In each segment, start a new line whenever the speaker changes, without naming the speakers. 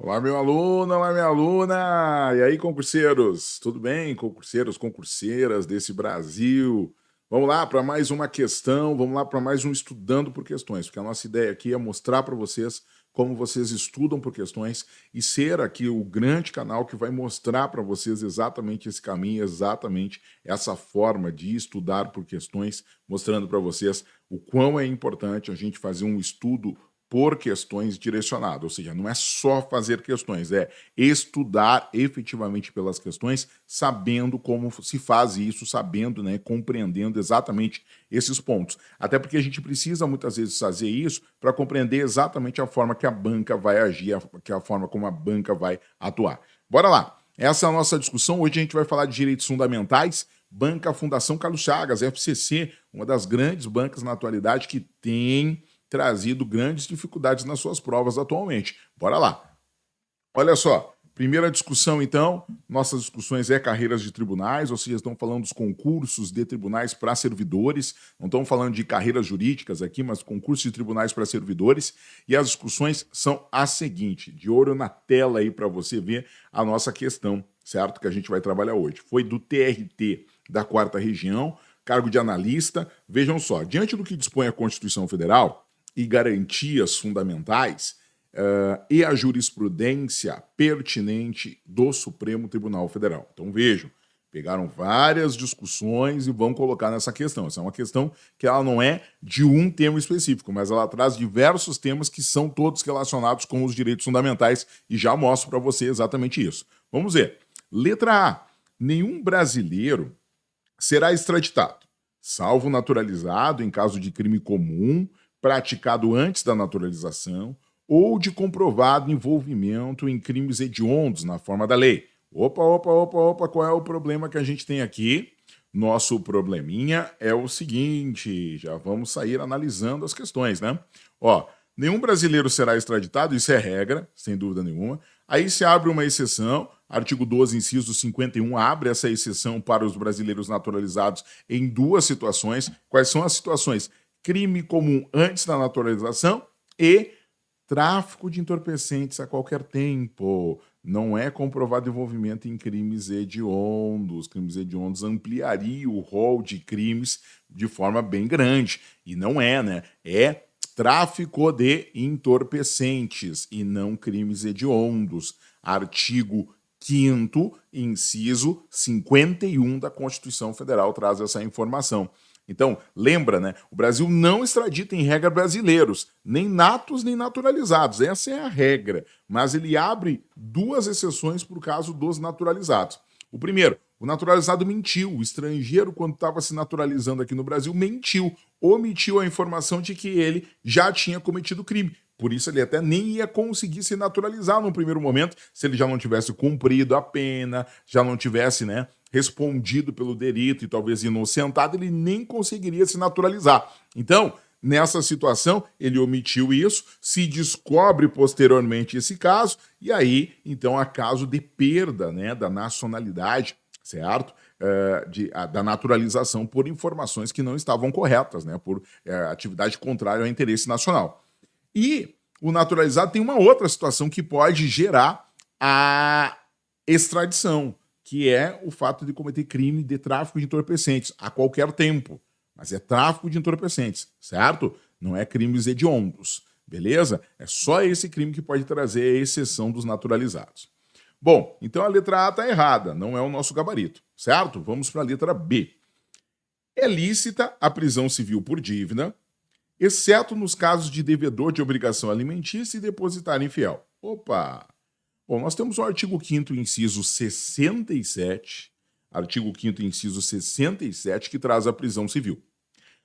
Olá, minha aluna! E aí, concurseiros? Tudo bem? Concurseiros, concurseiras desse Brasil. Vamos lá para mais uma questão, vamos lá para mais um Estudando por Questões, porque a nossa ideia aqui é mostrar para vocês como vocês estudam por questões e ser aqui o grande canal que vai mostrar para vocês exatamente esse caminho, exatamente essa forma de estudar por questões, mostrando para vocês o quão é importante a gente fazer um estudo por questões direcionado, ou seja, não é só fazer questões, é estudar efetivamente pelas questões, sabendo como se faz isso, sabendo, né, compreendendo exatamente esses pontos. Até porque a gente precisa muitas vezes fazer isso para compreender exatamente a forma que a banca vai agir, a forma como a banca vai atuar. Bora lá. Essa é a nossa discussão. Hoje a gente vai falar de direitos fundamentais. Banca Fundação Carlos Chagas, FCC, uma das grandes bancas na atualidade que tem trazido grandes dificuldades nas suas provas atualmente. Bora lá. Olha só, primeira discussão, então, nossas discussões é carreiras de tribunais, ou seja, estão falando dos concursos de tribunais para servidores, não estão falando de carreiras jurídicas aqui, mas concursos de tribunais para servidores, e as discussões são as seguintes, de olho na tela aí para você ver a nossa questão, certo? Que a gente vai trabalhar hoje. Foi do TRT da 4ª Região, cargo de analista. Vejam só, diante do que dispõe a Constituição Federal, e garantias fundamentais e a jurisprudência pertinente do Supremo Tribunal Federal. Então vejam, pegaram várias discussões e vão colocar nessa questão. Essa é uma questão que ela não é de um tema específico, mas ela traz diversos temas que são todos relacionados com os direitos fundamentais e já mostro para você exatamente isso. Vamos ver. Letra A. Nenhum brasileiro será extraditado, salvo naturalizado em caso de crime comum praticado antes da naturalização ou de comprovado envolvimento em crimes hediondos na forma da lei. Opa, qual é o problema que a gente tem aqui? Nosso probleminha é o seguinte, já vamos sair analisando as questões, né? Ó, nenhum brasileiro será extraditado, isso é regra, sem dúvida nenhuma. Aí se abre uma exceção, artigo 12, inciso 51, abre essa exceção para os brasileiros naturalizados em duas situações. Quais são as situações? Crime comum antes da naturalização e tráfico de entorpecentes a qualquer tempo. Não é comprovado envolvimento em crimes hediondos. Crimes hediondos ampliaria o rol de crimes de forma bem grande. E não é, né? É tráfico de entorpecentes e não crimes hediondos. Artigo 5º, inciso 51 da Constituição Federal traz essa informação. Então, lembra, né? O Brasil não extradita em regra brasileiros, nem natos nem naturalizados. Essa é a regra. Mas ele abre duas exceções para o caso dos naturalizados. O primeiro, o naturalizado mentiu. O estrangeiro, quando estava se naturalizando aqui no Brasil, mentiu. Omitiu a informação de que ele já tinha cometido crime. Por isso ele até nem ia conseguir se naturalizar no primeiro momento, se ele já não tivesse cumprido a pena, já não tivesse, né, respondido pelo delito e talvez inocentado, ele nem conseguiria se naturalizar. Então, nessa situação, ele omitiu isso, se descobre posteriormente esse caso, e aí, então, há caso de perda, né, da nacionalidade, certo? Da naturalização por informações que não estavam corretas, né, por atividade contrária ao interesse nacional. E o naturalizado tem uma outra situação que pode gerar a extradição, que é o fato de cometer crime de tráfico de entorpecentes a qualquer tempo. Mas é tráfico de entorpecentes, certo? Não é crimes hediondos, beleza? É só esse crime que pode trazer a exceção dos naturalizados. Bom, então a letra A está errada, não é o nosso gabarito, certo? Vamos para a letra B. É lícita a prisão civil por dívida, exceto nos casos de devedor de obrigação alimentícia e depositário infiel. Opa! Bom, nós temos o artigo 5º, inciso 67, artigo 5º, inciso 67, que traz a prisão civil.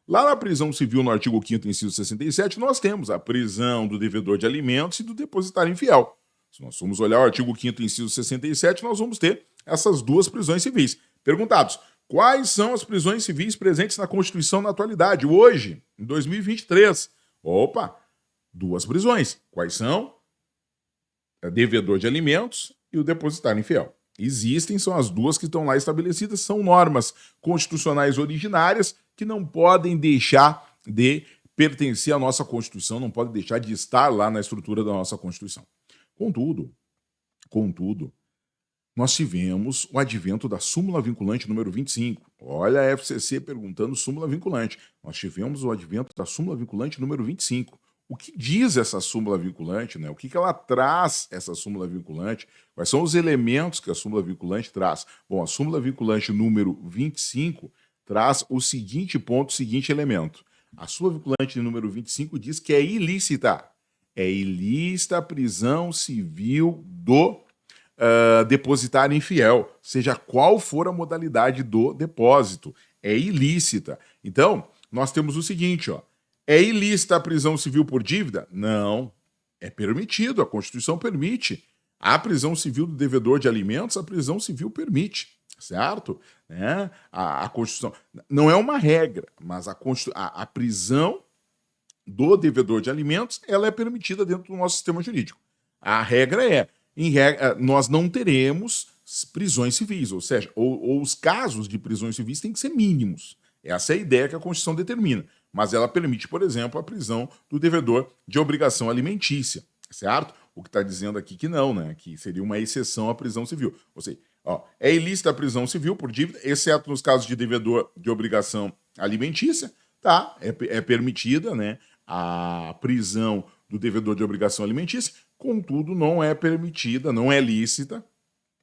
Lá na prisão civil, no artigo 5º, inciso 67, nós temos a prisão do devedor de alimentos e do depositário infiel. Se nós formos olhar o artigo 5º, inciso 67, nós vamos ter essas duas prisões civis. Perguntados, quais são as prisões civis presentes na Constituição na atualidade, hoje, em 2023? Opa, duas prisões. Quais são? O devedor de alimentos e o depositário infiel. Existem, são as duas que estão lá estabelecidas, são normas constitucionais originárias que não podem deixar de pertencer à nossa Constituição, não podem deixar de estar lá na estrutura da nossa Constituição. Contudo, Contudo, nós tivemos o advento da súmula vinculante número 25. Olha a FCC perguntando súmula vinculante. Nós tivemos o advento da súmula vinculante número 25. O que diz essa súmula vinculante, né? O que ela traz, essa súmula vinculante? Quais são os elementos que a súmula vinculante traz? Bom, a súmula vinculante número 25 traz o seguinte ponto, o seguinte elemento. A súmula vinculante número 25 diz que é ilícita. É ilícita a prisão civil do depositário infiel, seja qual for a modalidade do depósito. É ilícita. Então, nós temos o seguinte, ó. É ilícita a prisão civil por dívida? Não. É permitido, a Constituição permite. A prisão civil do devedor de alimentos, a prisão civil permite, certo? Né? A Constituição não é uma regra, mas a prisão do devedor de alimentos, ela é permitida dentro do nosso sistema jurídico. A regra é, nós não teremos prisões civis, ou seja, ou os casos de prisões civis têm que ser mínimos. Essa é a ideia que a Constituição determina. Mas ela permite, por exemplo, a prisão do devedor de obrigação alimentícia, certo? O que está dizendo aqui que não, né? Que seria uma exceção à prisão civil. Ou seja, ó, é ilícita a prisão civil por dívida, exceto nos casos de devedor de obrigação alimentícia, tá? É permitida, né? A prisão do devedor de obrigação alimentícia, contudo, não é permitida, não é lícita,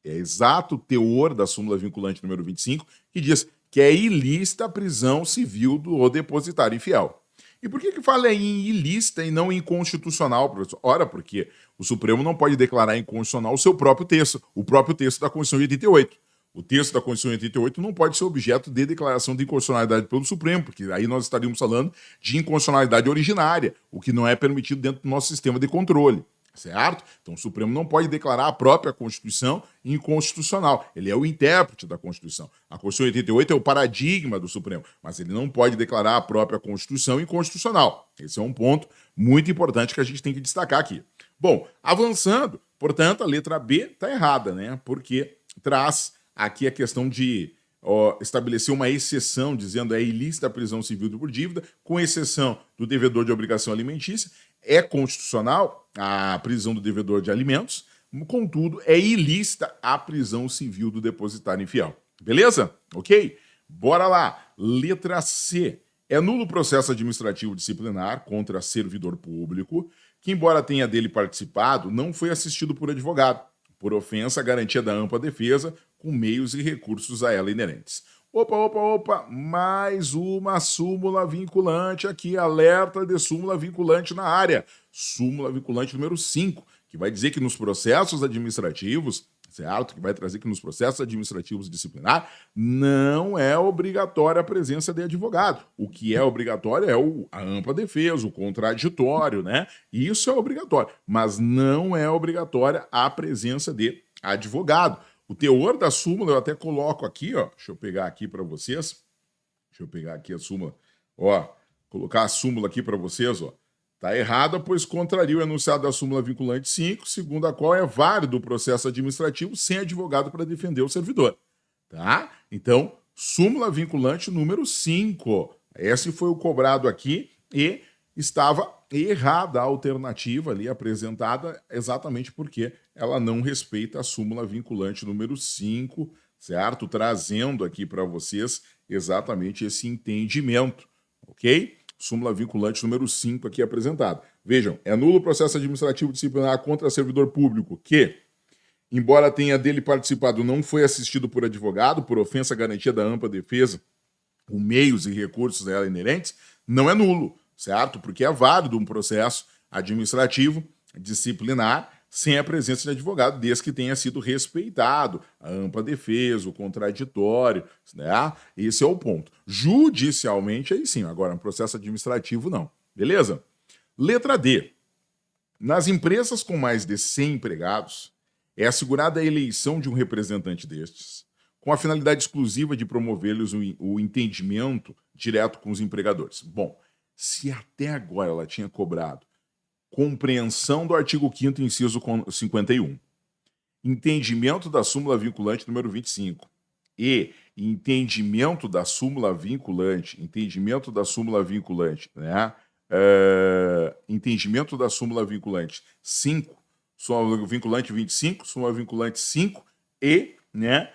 é exato o teor da súmula vinculante número 25, que diz que é ilícita a prisão civil do depositário infiel. E por que fala em ilícita e não inconstitucional, professor? Ora, porque o Supremo não pode declarar inconstitucional o seu próprio texto, o próprio texto da Constituição de 88. O texto da Constituição de 88 não pode ser objeto de declaração de inconstitucionalidade pelo Supremo, porque aí nós estaríamos falando de inconstitucionalidade originária, o que não é permitido dentro do nosso sistema de controle, certo? Então o Supremo não pode declarar a própria Constituição inconstitucional. Ele é o intérprete da Constituição. A Constituição de 88 é o paradigma do Supremo, mas ele não pode declarar a própria Constituição inconstitucional. Esse é um ponto muito importante que a gente tem que destacar aqui. Bom, avançando, portanto, a letra B está errada, né? Porque traz aqui a questão de estabelecer uma exceção, dizendo é ilícita a prisão civil por dívida, com exceção do devedor de obrigação alimentícia. É constitucional a prisão do devedor de alimentos, contudo, é ilícita a prisão civil do depositário infiel. Beleza? Ok? Bora lá. Letra C. É nulo o processo administrativo disciplinar contra servidor público que, embora tenha dele participado, não foi assistido por advogado, por ofensa à garantia da ampla defesa, com meios e recursos a ela inerentes. Opa, mais uma súmula vinculante aqui, alerta de súmula vinculante na área. Súmula vinculante número 5, que vai dizer que nos processos administrativos, certo? Que vai trazer que nos processos administrativos disciplinar não é obrigatória a presença de advogado. O que é obrigatório é a ampla defesa, o contraditório, né? Isso é obrigatório, mas não é obrigatória a presença de advogado. O teor da súmula eu até coloco aqui, ó. Deixa eu pegar aqui para vocês. Deixa eu pegar aqui a súmula. Ó, colocar a súmula aqui para vocês, ó. Tá errada, pois contraria o enunciado da súmula vinculante 5, segundo a qual é válido o processo administrativo sem advogado para defender o servidor. Tá? Então, súmula vinculante número 5. Esse foi o cobrado aqui e estava errada a alternativa ali apresentada, exatamente porque ela não respeita a súmula vinculante número 5, certo? Trazendo aqui para vocês exatamente esse entendimento, ok? Súmula vinculante número 5 aqui apresentada. Vejam, é nulo o processo administrativo disciplinar contra servidor público que, embora tenha dele participado, não foi assistido por advogado, por ofensa à garantia da ampla defesa, com meios e recursos a ela inerentes, não é nulo, certo? Porque é válido um processo administrativo disciplinar sem a presença de advogado, desde que tenha sido respeitado a ampla defesa, o contraditório, né? Esse é o ponto. Judicialmente, aí sim. Agora, no processo administrativo, não. Beleza? Letra D. Nas empresas com mais de 100 empregados, é assegurada a eleição de um representante destes, com a finalidade exclusiva de promover-lhes o entendimento direto com os empregadores. Bom, se até agora ela tinha cobrado compreensão do artigo 5º, inciso 51, entendimento da súmula vinculante número 25 e entendimento da súmula vinculante, né? Entendimento da súmula vinculante 5, súmula vinculante 25, súmula vinculante 5 e, né,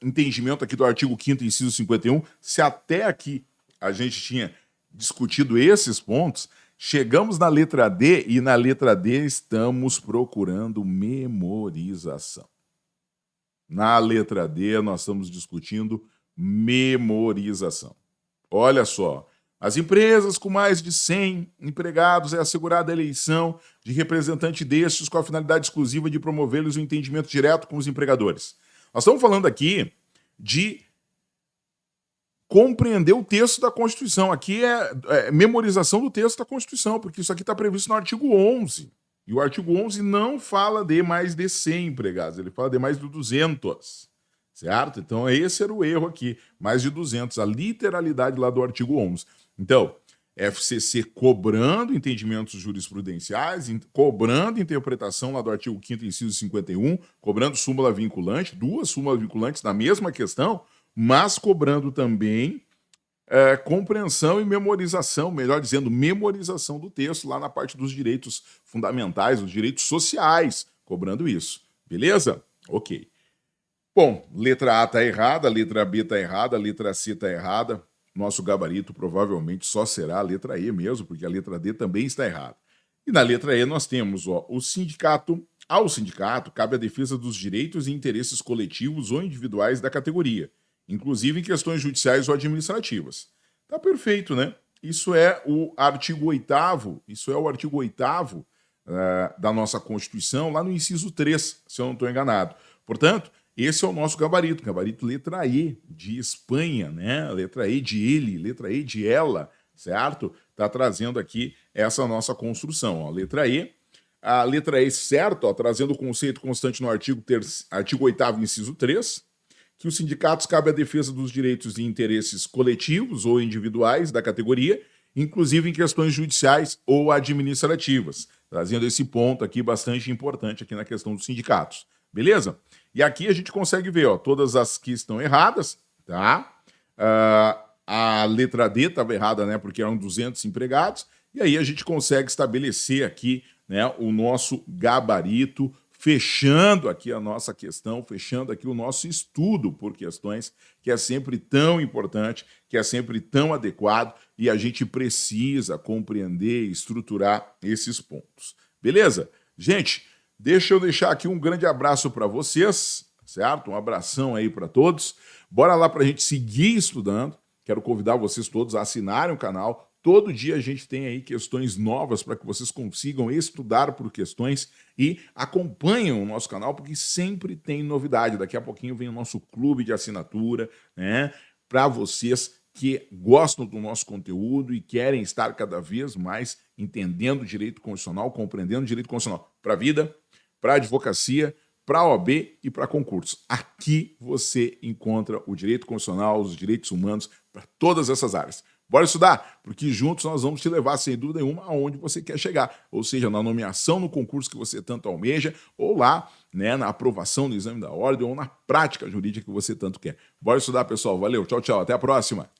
entendimento aqui do artigo 5º, inciso 51. Se até aqui a gente tinha discutido esses pontos, chegamos na letra D e na letra D estamos procurando memorização. Na letra D nós estamos discutindo memorização. Olha só, as empresas com mais de 100 empregados é assegurada a eleição de representante destes com a finalidade exclusiva de promovê-los o entendimento direto com os empregadores. Nós estamos falando aqui de compreender o texto da Constituição. Aqui é memorização do texto da Constituição, porque isso aqui está previsto no artigo 11. E o artigo 11 não fala de mais de 100 empregados, ele fala de mais de 200, certo? Então esse era o erro aqui, mais de 200, a literalidade lá do artigo 11. Então, FCC cobrando entendimentos jurisprudenciais, cobrando interpretação lá do artigo 5º, inciso 51, cobrando súmula vinculante, 2 súmulas vinculantes na mesma questão, mas cobrando também compreensão e memorização, melhor dizendo, memorização do texto lá na parte dos direitos fundamentais, dos direitos sociais, cobrando isso. Beleza? Ok. Bom, letra A está errada, letra B está errada, letra C está errada. Nosso gabarito provavelmente só será a letra E mesmo, porque a letra D também está errada. E na letra E nós temos o sindicato. Ao sindicato cabe a defesa dos direitos e interesses coletivos ou individuais da categoria, inclusive em questões judiciais ou administrativas. Tá perfeito, né? Isso é o artigo 8º, da nossa Constituição, lá no inciso 3, se eu não estou enganado. Portanto, esse é o nosso gabarito letra E de Espanha, né? Letra E de ele, letra E de ela, certo? Está trazendo aqui essa nossa construção, ó, letra E. A letra E, certo, ó, trazendo o conceito constante no artigo 8º, inciso 3, que os sindicatos cabe a defesa dos direitos e interesses coletivos ou individuais da categoria, inclusive em questões judiciais ou administrativas, trazendo esse ponto aqui bastante importante aqui na questão dos sindicatos. Beleza? E aqui a gente consegue ver, ó, todas as que estão erradas, tá? A letra D estava errada, né, porque eram 200 empregados, e aí a gente consegue estabelecer aqui, né, o nosso gabarito, fechando aqui a nossa questão, fechando aqui o nosso estudo por questões, que é sempre tão importante, que é sempre tão adequado, e a gente precisa compreender e estruturar esses pontos. Beleza? Gente, deixa eu deixar aqui um grande abraço para vocês, certo? Um abração aí para todos. Bora lá para a gente seguir estudando. Quero convidar vocês todos a assinarem o canal. Todo dia a gente tem aí questões novas para que vocês consigam estudar por questões e acompanhem o nosso canal, porque sempre tem novidade. Daqui a pouquinho vem o nosso clube de assinatura, né? Para vocês que gostam do nosso conteúdo e querem estar cada vez mais entendendo o direito constitucional, compreendendo o direito constitucional para a vida, para a advocacia, para a OAB e para concursos. Aqui você encontra o direito constitucional, os direitos humanos, para todas essas áreas. Bora estudar, porque juntos nós vamos te levar, sem dúvida nenhuma, aonde você quer chegar. Ou seja, na nomeação no concurso que você tanto almeja, ou lá, né, na aprovação do exame da ordem, ou na prática jurídica que você tanto quer. Bora estudar, pessoal. Valeu, tchau, tchau. Até a próxima.